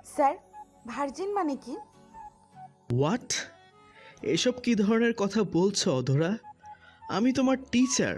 Sir, virgin মানে কি? What? এসব কি ধরনের কথা বলছো অধরা? আমি তোমার টিচার।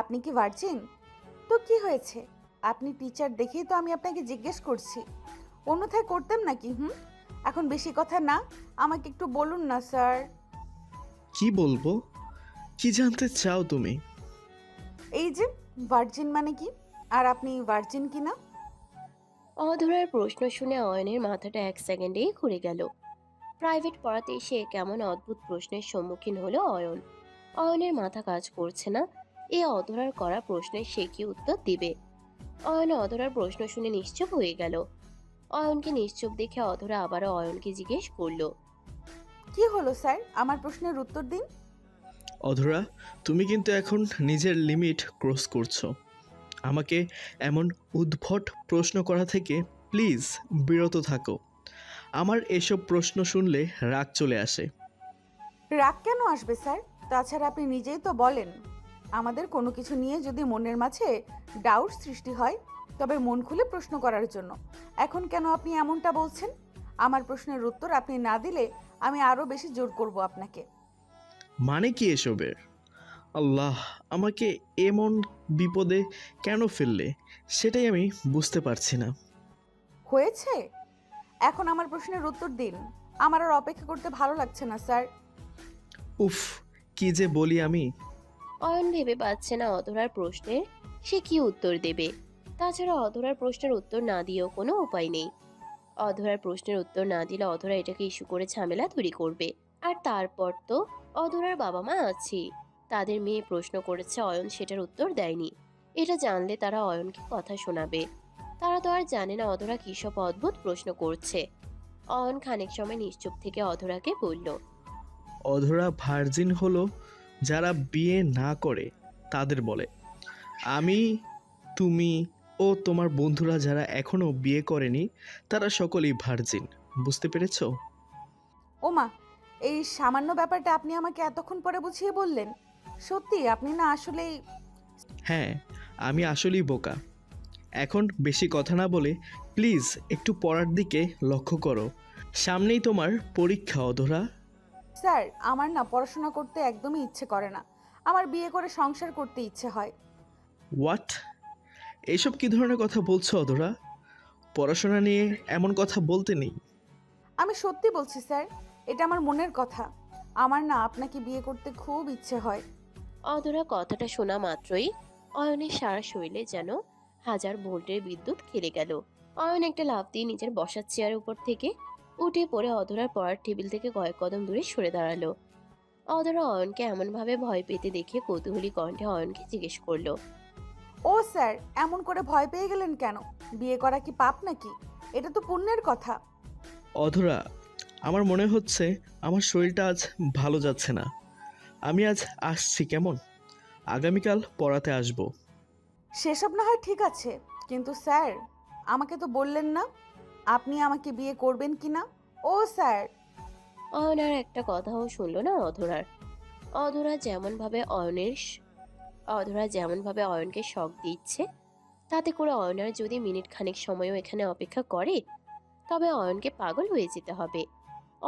আপনি কি ভার্জিন? তো কি হয়েছে? আপনি টিচার দেখেই তো আমি আপনাকে জিজ্ঞেস করছি। অন্যথায় করতাম নাকি? এখন বেশি কথা না, আমাকে একটু বলুন না স্যার। কি বলবো? কি জানতে চাও তুমি? এই যে ভার্জিন মানে কি, আর আপনি ভার্জিন কি না? অধরার প্রশ্ন শুনে অয়নের মাথাটা এক সেকেন্ডেই ঘুরে গেল। প্রাইভেট পড়াতে এসে কেমন অদ্ভুত প্রশ্নের সম্মুখীন হলো অয়ন। অয়নের মাথা কাজ করছে না। এ অধরার করা প্রশ্নের সে কি উত্তর দিবে? অয়ন অধরার প্রশ্ন শুনে নিশ্চুপ হয়ে গেল। অয়নকে নিশ্চুপ দেখে অধরা আবারও অয়নকে জিজ্ঞেস করলো। কি হলো স্যার, আমার প্রশ্নের উত্তর দিন। অধরা, তুমি কিন্তু এখন নিজের লিমিট ক্রস করছো। আমাকে এমন উদ্ভট প্রশ্ন করা থেকে প্লিজ বিরত থাকো। আমার এসব প্রশ্ন শুনলে রাগ চলে আসে। রাগ কেন আসবে স্যার? তাছাড়া আপনি নিজেই তো বলেন, আমাদের কোনো কিছু নিয়ে যদি মনের মাঝে ডাউট সৃষ্টি হয় তবে মন খুলে প্রশ্ন করার জন্য। এখন কেন আপনি এমনটা বলছেন? আমার প্রশ্নের উত্তর আপনি না দিলে আমি আরও বেশি জোর করব আপনাকে। মানে কি এসবের? আল্লাহ, আমাকে এমন বিপদে কেন ফেললে সেটাই আমি বুঝতে পারছি না। হয়েছে, এখন আমার প্রশ্নের উত্তর দিন। আমার আর অপেক্ষা করতে ভালো লাগছে না স্যার। উফ, কি যে বলি আমি। অয়ন ভেবে পাচ্ছে না অধরার প্রশ্নের সে কি উত্তর দেবে। তাছাড়া অধরার প্রশ্নের উত্তর না দিয়েও কোনো উপায় নেই। অধরার প্রশ্নের উত্তর না দিলে অধরা এটাকে ইস্যু করে ঝামেলা তৈরি করবে। আর তারপর তো অধরার বাবা মা আছে, তাদের মেয়ে প্রশ্ন করেছে, অয়ন সেটার উত্তর দেয়নি। এটা জানলে তারা অয়নকে কথা শোনাবে। তারা তো আর জানে না অধরা কি সব অদ্ভুত প্রশ্ন করছে। অয়ন খানিক সময় নিশ্চুপ থেকে অধরাকে বলল। অধরা ভার্জিন হলো যারা বিয়ে না করে তাদের বলে। আমি, তুমি ও তোমার বন্ধুরা যারা এখনও বিয়ে করেনি তারা সকলেই ভার্জিন। বুঝতে পেরেছো? ওমা, এই সামান্য ব্যাপারটা আপনি আমাকে এতক্ষণ পরে বুঝিয়ে বললেন? সত্যি আপনি না আসলেই। হ্যাঁ, আমি আসলেই বোকা। এখন বেশি কথা না বলে প্লিজ একটু পড়ার দিকে লক্ষ্য করো। সামনেই তোমার পরীক্ষা অধরা। স্যার, আমার না পড়াশোনা করতে একদমই ইচ্ছে করে না। আমার বিয়ে করে সংসার করতে ইচ্ছে হয়। হোয়াট? এইসব কী ধরনের কথা বলছো অধরা? পড়াশোনা নিয়ে এমন কথা বলতে নেই। আমি সত্যি বলছি স্যার, এটা আমার মনের কথা। আমার না আপনাকে বিয়ে করতে খুব ইচ্ছে হয়। অধরা কথাটা শোনা মাত্রই অয়নের সারা শরীরে যেন হাজার ভোল্টের বিদ্যুৎ খেলে গেল। অয়ন একটা লাফ দিয়ে নিজের বসার চেয়ারের উপর থেকে উঠে পড়ে অধরার পড়ার টেবিল থেকে কয়েক কদম দূরে সরে দাঁড়ালো। অধরা অয়নকে এমন ভাবে ভয় পেতে দেখে কৌতূহলী কণ্ঠে অয়নকে জিজ্ঞেস করলো। ও স্যার, এমন করে ভয় পেয়ে গেলেন কেন? বিয়ে করা কি পাপ নাকি? এটা তো পুণ্যের কথা। অধরা, আমার মনে হচ্ছে আমার শরীরটা আজ ভালো যাচ্ছে না। আমি আজ আসছি কেমন? আগামীকাল পড়াতে আসবো। সেসব না হয় ঠিক আছে, কিন্তু স্যার, আমাকে তো বললেন না আপনি আমাকে বিয়ে করবেন কি না। ও স্যার। অয়ন আর একটা কথাও শুনলো না অধরার। অধরা যেমন ভাবে অধরা যেমন ভাবে অয়নকে শক দিচ্ছে, তাতে করে অয়নার যদি মিনিট খানেক সময়ও এখানে অপেক্ষা করে তবে অয়নকে পাগল হয়ে যেতে হবে।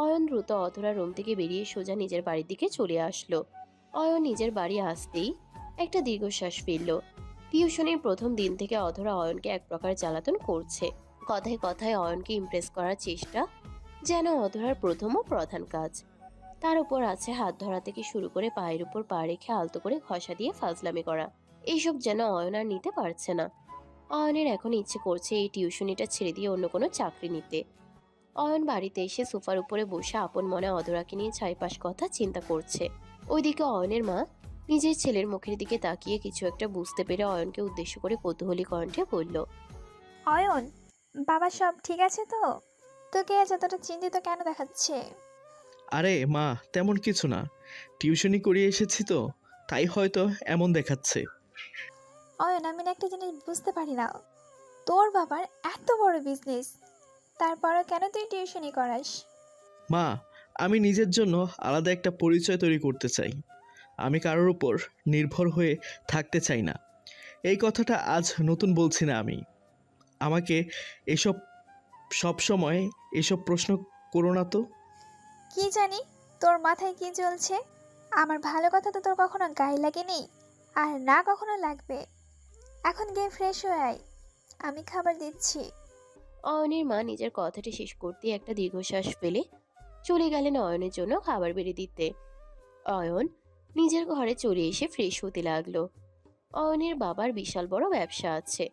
অয়ন দ্রুত অধরা রুম থেকে বেরিয়ে সোজা নিজের বাড়ির দিকে চলে আসলো। অয়ন নিজের বাড়ি আসতেই একটা দীর্ঘশ্বাস ফেলল। টিউশনির প্রথম দিন থেকে অধরা অয়নকে এক প্রকার জ্বালাতন করছে। কথায় কথায় অয়নকে ইমপ্রেস করার চেষ্টা যেন অধরার প্রথম ও প্রধান কাজ। তার উপর আছে হাত ধরা থেকে শুরু করে পায়ের উপর পা রেখে আলতো করে ঘষা দিয়ে ফাজলামি করা। এইসব যেন অয়ন আর নিতে পারছে না। অয়নের এখন ইচ্ছে করছে এই টিউশনিটা ছেড়ে দিয়ে অন্য কোনো চাকরি নিতে। অয়ন বাড়িতে এসে সোফার উপরে বসে আপন মনে অধরাকে নিয়ে ছাইপাশ কথা চিন্তা করছে। ওইদিকে অয়নের মা নিজের ছেলের মুখের দিকে তাকিয়ে কিছু একটা বুঝতে পেরে অয়নকে উদ্দেশ্য করে কৌতূহলী কণ্ঠে বলল। অয়ন, বাবা সব ঠিক আছে তো? তোকে আজ এতটা চিন্তিত কেন দেখাচ্ছে? আরে মা, তেমন কিছু না। টিউশনি করিয়ে এসেছি তো, তাই হয়তো এমন দেখাচ্ছে। অয়ন, আমি না একটা জিনিস বুঝতে পারি না। তোর বাবার এত বড় বিজনেস, তারপরও কেন তুই টিউশনি করাস? মা, আমি নিজের জন্য আলাদা একটা পরিচয় তৈরি করতে চাই। আমি কারোর উপর নির্ভর হয়ে থাকতে চাই না। এই কথাটা আজ নতুন বলছি না আমি। আমাকে এসব সব সময় এসব প্রশ্ন করো না তো। কি জানি তোর মাথায় কি চলছে। আমার ভালো কথা তো তোর কখনো গায়ে লাগেনি, আর না কখনো লাগবে। এখন গিয়ে ফ্রেশ হয়ে আয়, আমি খাবার দিচ্ছি। অয়নের মা নিজের কথাটি শেষ করতে একটা দীর্ঘশ্বাস ফেলে চলে গেলেন অয়নের জন্য খাবার বেড়ে দিতে। অয়ন নিজের ঘরে চলে এসে ফ্রেশ হতে লাগলো। অয়নের বাবার বিশাল বড় ব্যবসা আছে।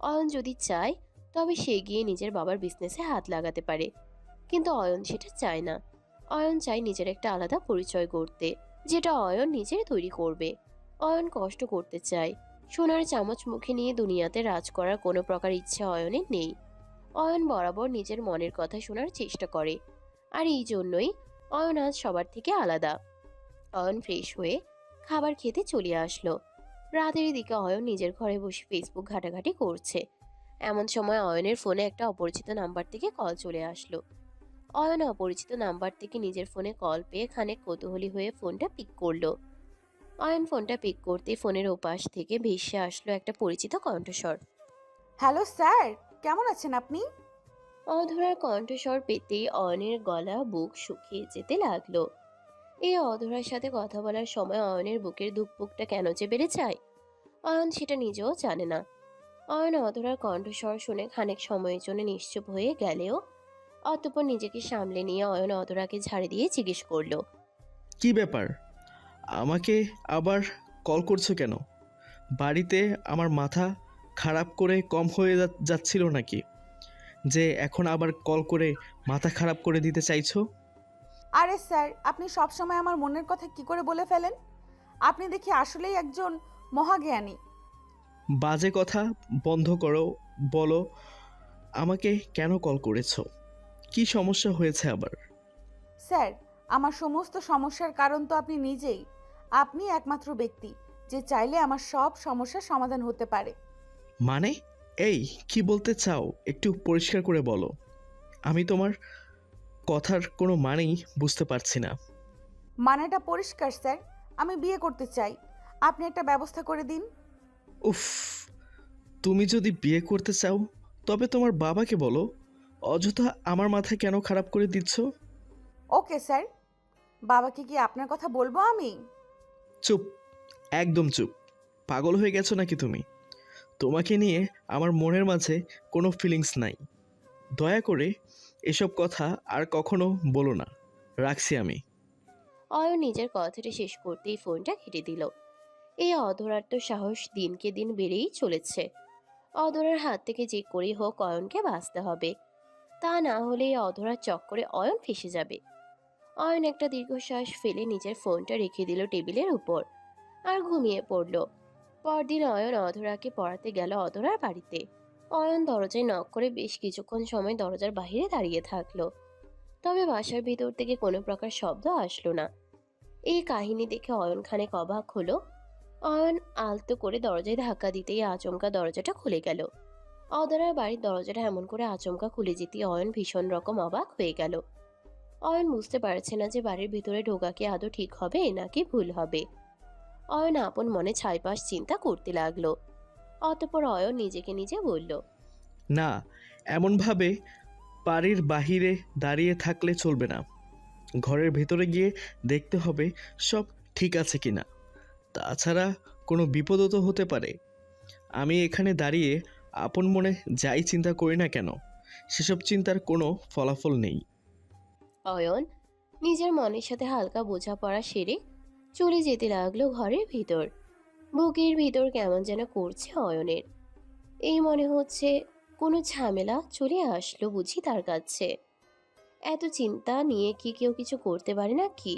অয়ন যদি চায় তবে সে গিয়ে নিজের বাবার বিজনেসে হাত লাগাতে পারে, কিন্তু অয়ন সেটা চায় না। অয়ন চায় নিজের একটা আলাদা পরিচয় করতে, যেটা অয়ন নিজে তৈরি করবে। অয়ন কষ্ট করতে চায়। সোনার চামচ মুখে নিয়ে দুনিয়াতে রাজ করার কোনো প্রকার ইচ্ছে অয়নের নেই। অয়ন বরাবর নিজের মনের কথা শোনার চেষ্টা করে, আর এই জন্যই অয়ন আজ সবার থেকে আলাদা। অয়ন ফ্রেশ হয়ে খাবার খেতে চলে আসলো। রাতের দিকে অয়ন নিজের ঘরে বসে ফেসবুক ঘাটাঘাটি করছে। এমন সময় অয়নের ফোনে একটা অপরিচিত নাম্বার থেকে কল চলে আসলো। অয়ন অপরিচিত নাম্বার থেকে নিজের ফোনে কল পেয়ে খানিক কৌতূহলী হয়ে ফোনটা পিক করলো। অয়ন ফোনটা পিক করতে ফোনের ওপাশ থেকে ভেসে আসলো একটা পরিচিত কণ্ঠস্বর। হ্যালো স্যার, কেমন আছেন আপনি? অধরার কণ্ঠস্বর পেতেই অয়নের গলা বুক শুকিয়ে যেতে লাগলো। এই অধরার সাথে কথা বলার সময় অয়নের বুকের ধুকপুকটা কেন যে বেড়ে যায়, অয়ন সেটা নিজেও জানে না। অয়ন অধরার কণ্ঠস্বর শুনে খানিক সময়ের জন্য নিশ্চুপ হয়ে গেলেও অতঃপর নিজেকে সামলে নিয়ে অয়ন অধরাকে ঝাড়ি দিয়ে জিজ্ঞেস করলো। কি ব্যাপার, আমাকে আবার কল করছো কেন? বাড়িতে আমার মাথা খারাপ করে কম হয়ে যাচ্ছিল নাকি, যে এখন আবার কল করে মাথা খারাপ করে দিতে চাইছো? আরে স্যার, আপনি সব সময় আমার মনের কথা কি করে বলে ফেলেন? আপনি দেখি আসলেই একজন মহাজ্ঞানী। বাজে কথা বন্ধ করো, বলো আমাকে কেন কল করেছো? কি সমস্যা হয়েছে আবার? স্যার, আমার সমস্ত সমস্যার কারণ তো আপনি নিজেই। আপনি একমাত্র ব্যক্তি যে চাইলে আমার সব সমস্যার সমাধান হতে পারে। মানে, এই কি বলতে চাও একটু পরিষ্কার করে বলো। আমি তোমার কথার কোনো মানেই বুঝতে পারছি না। মানেটা পরিষ্কার স্যার, আমি বিয়ে করতে চাই। আপনি একটা ব্যবস্থা করে দিন। উফ, তুমি যদি বিয়ে করতে চাও তবে তোমার বাবাকে বলো। অযথা আমার মাথা কেন খারাপ করে দিচ্ছ? ওকে স্যার, বাবাকে কি আপনার কথা বলবো আমি? চুপ, একদম চুপ। পাগল হয়ে গেছো নাকি তুমি? তোমাকে নিয়ে আমার মনের মাঝে কোনো ফিলিংস নাই। দয়া করে এসব কথা আর কখনো বলো না। রাখছি আমি। অয়ন নিজের কথাটা শেষ করতেই ফোনটা কেটে দিল। এই অধরার তো সাহস দিনকে দিন বেড়েই চলেছে। অধরার হাত থেকে যে করেই হোক অয়নকে বাঁচতে হবে, তা না হলে এই অধরার চক্করে অয়ন ফেসে যাবে। অয়ন একটা দীর্ঘশ্বাস ফেলে নিজের ফোনটা রেখে দিল টেবিলের উপর আর ঘুমিয়ে পড়ল। পরদিন অয়ন অধরাকে পড়াতে গেল অধরার বাড়িতে। অয়ন দরজায় নক করে বেশ কিছুক্ষণ সময় দরজার বাইরে দাঁড়িয়ে থাকলো, তবে বাসার ভিতর থেকে কোনো প্রকার শব্দ আসলো না। এই কাহিনী দেখে অয়ন খানিক অবাক হলো। অয়ন আলতো করে দরজায় ধাক্কা দিতেই আচমকা দরজাটা খুলে গেল। অধরার বাড়ির দরজাটা এমন করে আচমকা খুলে যেতে অয়ন ভীষণ রকম অবাক হয়ে গেল। অয়ন বুঝতে পারছে না যে বাড়ির ভিতরে ঢোকা কি আদৌ ঠিক হবে নাকি ভুল হবে। অয়ন আপন মনে ছাইপাশ চিন্তা করতে লাগলো। অতঃপর অয়ন নিজেকে নিজে বলল, না, এমনভাবে বাড়ির বাহিরে দাঁড়িয়ে থাকলে চলবে না। ঘরের ভেতরে গিয়ে দেখতে হবে সব ঠিক আছে কিনা। তাছাড়া কোনো বিপদও তো হতে পারে। আমি এখানে দাঁড়িয়ে আপন মনে যাই চিন্তা করি না কেন, সেসব চিন্তার কোনো ফলাফল নেই। অয়ন নিজের মনের সাথে হালকা বোঝাপড়া সেরে চলে যেতে লাগলো ঘরের ভিতর। বুকের ভিতর কেমন যেন করছে অয়নের। এই মনে হচ্ছে কোনো ঝামেলা চলে আসলো বুঝি তার কাছে। এত চিন্তা নিয়ে কি কেউ কিছু করতে পারে না কি?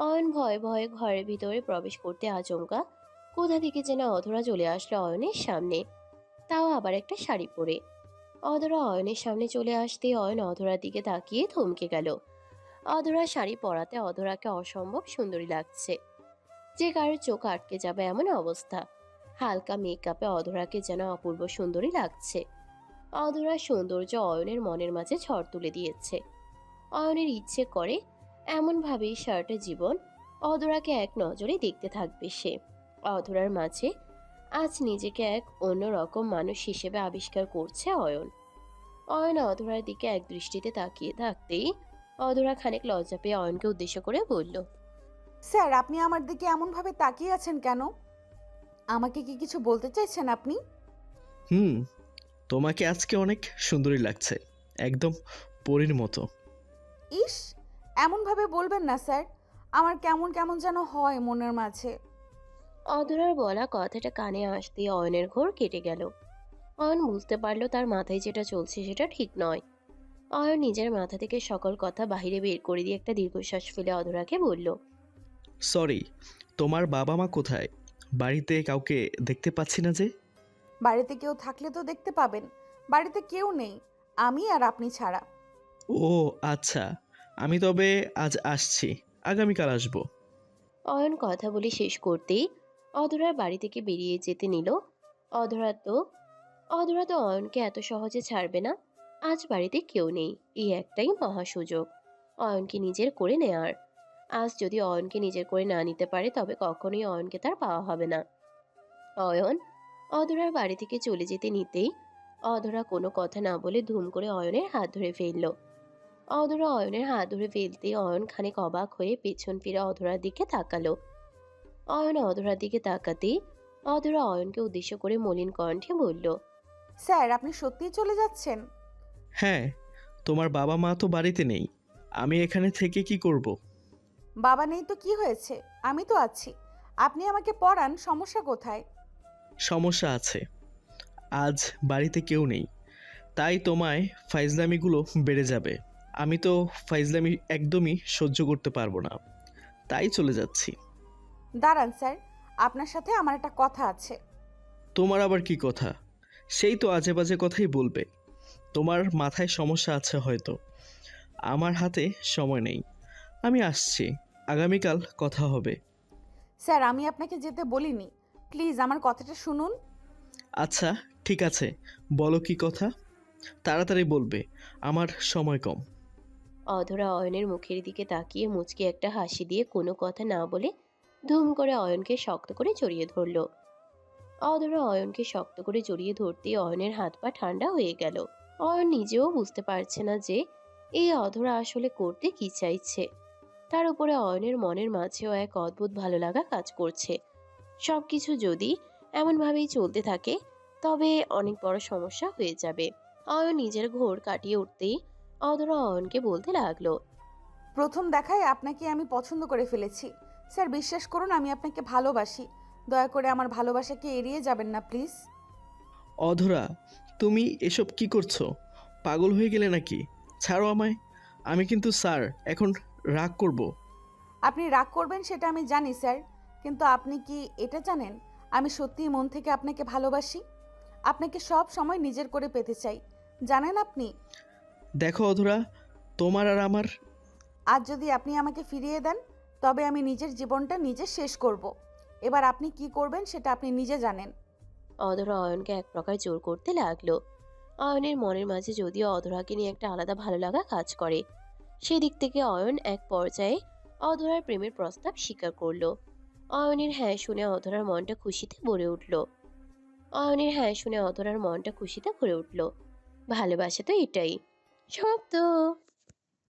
অয়ন ভয়ে ভয়ে ঘরের ভিতরে প্রবেশ করতে আচমকা কোথা থেকে যেন অধরা চলে আসলো অয়নের সামনে, তাও আবার একটা শাড়ি পরে। অধরা অয়নের সামনে চলে আসতে অয়ন অধরার দিকে তাকিয়ে থমকে গেল। অধরা শাড়ি পরাতে অধরাকে অসম্ভব সুন্দরী লাগছে, যে কারোর চোখ আটকে যাবে এমন অবস্থা। হালকা মেকআপে অধরাকে যেন অপূর্ব সুন্দরী লাগছে। অধরার সৌন্দর্য অয়নের মনের মাঝে ঝড় তুলে দিয়েছে। অয়নের ইচ্ছে করে এমনভাবেই সারাটা জীবন অধরাকে এক নজরে দেখতে থাকবে সে। অধরার মাঝে আজ নিজেকে এক অন্যরকম মানুষ হিসেবে আবিষ্কার করছে অয়ন। অয়ন অধরার দিকে এক দৃষ্টিতে তাকিয়ে থাকতেই অধরা খানিক লজ্জা পেয়ে অয়নকে উদ্দেশ্য করে বলল, স্যার আপনি আমার দিকে এমনভাবে তাকিয়ে আছেন কেন? আমাকে কি কিছু বলতে চাইছেন আপনি? হুম, তোমাকে আজকে অনেক সুন্দরী লাগছে, একদম পরীর মতো। ইস, এমনভাবে বলবেন না স্যার। আমার কেমন কেমন যেন হয় মনের মাঝে। অধরার বলা কথাটা কানে আসতেই অয়নের ঘোর কেটে গেল। অয়ন বুঝতে পারলো তার মাথায় যেটা চলছে সেটা ঠিক নয়। অয়ন নিজের মাথা থেকে সকল কথা বাহিরে বের করে দিয়ে একটা দীর্ঘশ্বাস ফেলে অধরাকে বলল, সরি, তোমার বাবা মা কোথায়? বাড়িতে কাউকে দেখতে পাচ্ছি না যে। বাড়িতে কেউ থাকলে তো দেখতে পাবেন। বাড়িতে কেউ নেই, আমি আর আপনি ছাড়া। ও আচ্ছা, আমি তবে আজ আসছি, আগামীকাল আসবো। অয়ন কথা বলে শেষ করতেই অধরার বাড়ি থেকে বেরিয়ে যেতে নিল। অধরা তো অধরা তো অয়নকে এত সহজে ছাড়বে না। আজ বাড়িতে কেউ নেই, এই একটাই মহা সুযোগ অয়নকে নিজের করে নেয়ার। আজ যদি অয়নকে নিজের করে না নিতে পারে তবে কখনোই অয়নকে তার পাওয়া হবে না। অয়ন অধরার বাড়ি থেকে চলে যেতে নিতেই অধরা কোনো কথা না বলে ধুম করে অয়নের হাত ধরে ফেলল। অধরা অয়নের হাত ধরে ফেলতেই অয়ন খানিক অবাক হয়ে পেছন ফিরে অধরার দিকে তাকালো। অয়ন অধরার দিকে তাকাতেই অধরা অয়নকে উদ্দেশ্য করে মলিন কণ্ঠে বলল, স্যার আপনি সত্যিই চলে যাচ্ছেন? হ্যাঁ, তোমার বাবা মা তো বাড়িতে নেই, আমি এখানে থেকে কি করব? বাবা নেই তো কি হয়েছে, আমি তো আছি। আপনি আমাকে পড়ান, সমস্যা কোথায়? সমস্যা আছে, আজ বাড়িতে কেউ নেই, তাই তোমায় ফাইজলামিগুলো বেড়ে যাবে। আমি তো ফাইজলামি একদমই সহ্য করতে পারবো না, তাই চলে যাচ্ছি। দাঁড়ান স্যার, আপনার সাথে আমার একটা কথা আছে। তোমার আবার কি কথা? সেই তো আজে বাজে কথাই বলবে। তোমার মাথায় সমস্যা আছে হয়তো। আমার হাতে সময় নেই, আমি আসছি, আগামীকাল কথা হবে। স্যার আমি আপনাকে যেতে বলিনি, প্লিজ আমার কথাটা শুনুন। আচ্ছা ঠিক আছে, বলো কি কথা, তাড়াতাড়ি বলবে, আমার সময় কম। অধরা অয়নের মুখের দিকে তাকিয়ে মুচকি একটা হাসি দিয়ে কোনো কথা না বলে ধুম করে অয়নকে শক্ত করে জড়িয়ে ধরল। অধরা অয়নকে শক্ত করে জড়িয়ে ধরতেই অয়নের হাত পা ঠান্ডা হয়ে গেল। অয়ন নিজেও বুঝতে পারছে না যে এই অধরা আসলে করতে কি চাইছে। তার উপরে অয়নের মনের মাঝেও এক অদ্ভুত ভালো লাগা কাজ করছে। সবকিছু যদি এমনভাবেই চলতে থাকে তবে অনেক বড় সমস্যা হয়ে যাবে। অয়ন নিজের ঘোর কাটিয়ে উঠতেই অধরা অয়নকে বলতে লাগলো, প্রথম দেখায় আপনাকে আমি পছন্দ করে ফেলেছি। স্যার বিশ্বাস করুন, আমি আপনাকে ভালোবাসি। দয়া করে আমার ভালোবাসাকে এড়িয়ে যাবেন না প্লিজ। অধরা, তুমি এসব কি করছো? পাগল হয়ে গেলে নাকি? ছাড়ো আমায়, আমি কিন্তু স্যার এখন রাগ করব। আপনি রাগ করবেন সেটা আমি জানি স্যার, কিন্তু আপনি কি এটা জানেন আমি সত্যিই মন থেকে আপনাকে ভালোবাসি। আপনাকে সব সময় নিজের করে পেতে চাই, জানেন আপনি। দেখো অধরা, তোমার আর আমার। আজ যদি আপনি আমাকে ফিরিয়ে দেন তবে আমি নিজের জীবনটা নিজে শেষ করব। এবার আপনি কি করবেন সেটা আপনি নিজে জানেন। অধরা অয়নকে এক প্রকার জোর করতে লাগলো। অয়নের মনের মাঝে যদিও অধরাকে নিয়ে একটা আলাদা ভালো লাগা কাজ করে, সেদিক থেকে অয়ন এক পর্যায়ে অধরার প্রেমের প্রস্তাব স্বীকার করলো। অয়নের হ্যাঁ শুনে অধরার মনটা খুশিতে ভরে উঠল। অয়নের হ্যাঁ শুনে অধরার মনটা খুশিতে ভরে উঠল। ভালোবাসা তো এটাই, সব তো